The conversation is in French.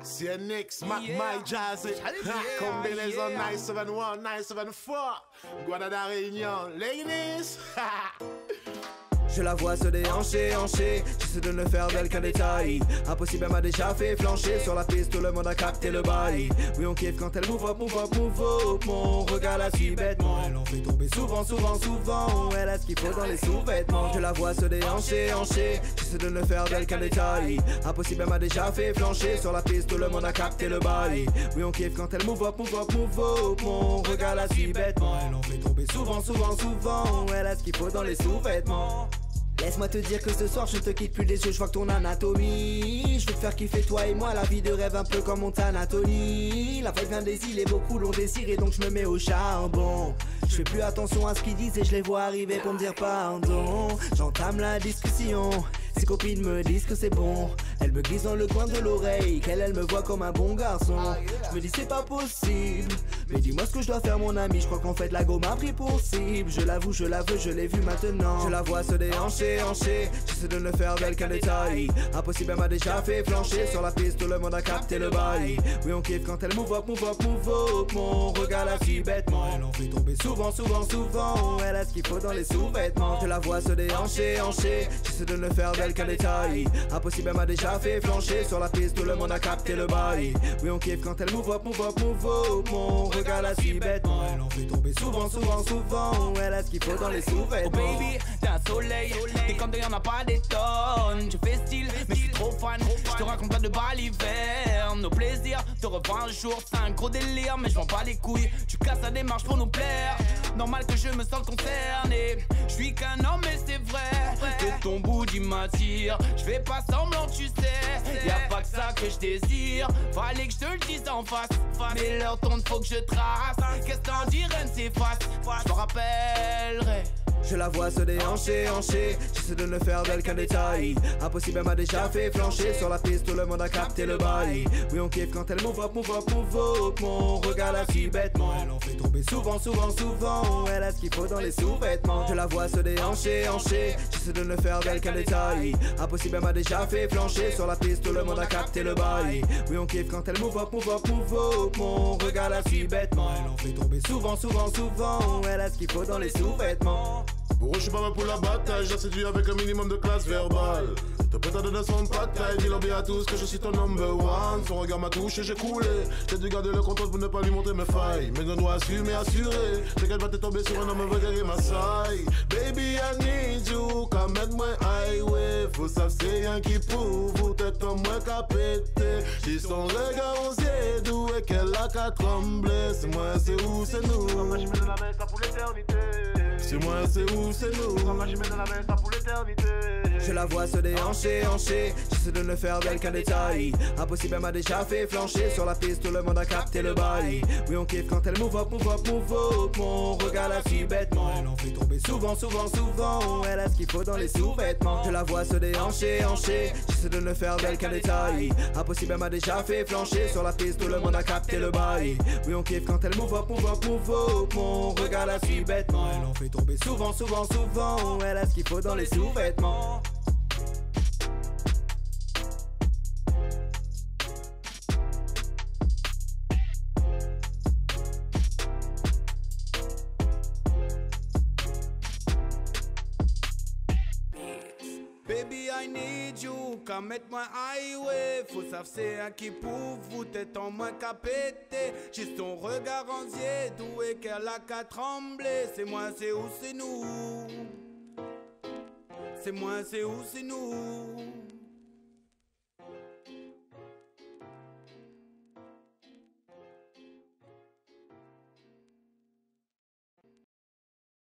CNX, Mac, My Jazzy, combinaison 971, 974, Guadada Réunion, ladies. Je la vois se déhancher, j'essaie de ne faire d'elle qu'un détail. Impossible, elle m'a déjà fait flancher. Sur la piste, tout le monde a capté le bail. Oui, on kiffe quand elle move up, move up, move up. Mon regard la suit bêtement. Elle en fait tomber souvent. Elle a ce qu'il faut dans les sous-vêtements. Je la vois se déhancher, j'essaie de ne faire d'elle qu'un détail. Impossible, elle m'a déjà fait flancher. Sur la piste, tout le monde a capté le bail. Oui, on kiffe quand elle move up, move up, move up. Mon regard la suit bêtement. Elle en fait tomber souvent. Elle a ce qu'il faut dans les sous-vêtements. Laisse-moi te dire que ce soir je te quitte plus des yeux, je vois que ton anatomie. Je veux te faire kiffer toi et moi, la vie de rêve un peu comme mon Anatolie. La vibe vient des îles et beaucoup l'ont désiré, donc je me mets au charbon. Je fais plus attention à ce qu'ils disent et je les vois arriver pour me dire pardon. J'entame la discussion, ses copines me disent que c'est bon. Elle me glisse dans le coin de l'oreille qu'elle me voit comme un bon garçon. Je me dis c'est pas possible, mais dis-moi ce que je dois faire mon ami. Je crois qu'en fait la gomme a pris pour cible. Je l'avoue, je l'ai vu maintenant. Je la vois se déhancher, j'essaie de ne faire d'elle qu'un détail. Impossible, elle m'a déjà fait flancher. Sur la piste, tout le monde a capté le bail. Oui, on kiffe quand elle move up, move up, move up. Mon regard la suit bêtement. Elle en fait tomber souvent. Elle a ce qu'il faut dans les sous-vêtements. Je la vois se déhancher, j'essaie de ne faire d'elle qu'un détail. Impossible, elle m'a déjà fait flancher. Sur la piste, tout le monde a capté le bail. Oui, on kiffe quand elle move up, move up, move up. Mon regard la suit bêtement. Elle en fait tomber souvent. Elle a ce qu'il faut dans les sous-vêtements. Oh baby, t'es un soleil. T'es comme y'en a pas des tonnes. Je fais style, mais je suis trop fan. Je te raconte pas de l'hiver. Nos plaisirs te revois un jour. C'est un gros délire, mais je m'en bats les couilles. Tu casses la démarche pour nous plaire. Normal que je me sente concerné. Je suis qu'un homme et c'est vrai que ton booty m'attire. Je fais pas semblant, tu sais. Y'a pas que ça que je désire. Fallait que je te le dise en face. Mais l'heure tourne, faut que je trace. Qu'est-ce que t'en dirais, c'est face. Je me rappellerai. Je la vois se déhancher, j'essaie de ne faire d'elle qu'un détail. Impossible, elle m'a déjà fait flancher. Sur la piste, tout le monde a capté le bail. Oui, on kiffe quand elle move up, move up, move up. Mon regard la suit bêtement. Elle en fait tomber souvent. Elle a ce qu'il faut dans les sous-vêtements. Je la vois se déhancher, j'essaie de ne faire d'elle qu'un détail. Impossible, elle m'a déjà fait flancher. Sur la piste, tout le monde a capté le bail. Oui, on kiffe quand elle move up, move up, move up. Mon regard la suit bêtement. Elle en fait tomber souvent. Elle a ce qu'il faut dans les sous-vêtements. Bon, je suis pas mal pour la bataille, j'ai séduit avec un minimum de classe verbale. Te prête à donner son bataille, dis-leur bien à tous que je suis ton number one. Son regard m'a touché, j'ai coulé. J'ai dû garder le contrôle pour ne pas lui montrer mes failles. Mais je dois assumer, assurer. C'est qu'elle va te tomber sur un homme, veut guérir ma saille. Baby, I need you, come at my highway. Faut savoir c'est rien qui prouve, ou tête en moins qu'à péter. J'ai son regard aux yeux, d'où est qu'elle a qu'à trembler. C'est moi, c'est où, c'est nous. Moi, je mets de la main, ça pour l'éternité. C'est moi, c'est où, c'est nous. Moi, je mets de la main, ça pour l'éternité. Je la vois se déhancher, j'essaie de ne faire d'elle qu'un détail. Impossible, elle m'a déjà fait flancher. Sur la piste, tout le monde a capté le bail. Oui, on kiffe quand elle move up, move up, move up. Mon regard la suit bêtement. Elle en fait tomber souvent. Elle a ce qu'il faut dans les sous-vêtements. Je la vois se déhancher, j'essaie de ne faire d'elle qu'un détail. Impossible, elle m'a déjà fait flancher. Sur la piste, tout le monde a capté le bail. Oui, on kiffe quand elle move up, move up, move up. Mon regard la suit bêtement. Elle en fait tomber souvent. Elle a ce qu'il faut dans les sous-vêtements. Baby, I need you, come at my highway. Faut savoir c'est un qui prouve, vous tête en moins qu'à péter. J'ai son regard en yeux, d'où est qu'elle a qu'à trembler. C'est moi, c'est où, c'est nous. C'est moi, c'est où, c'est nous.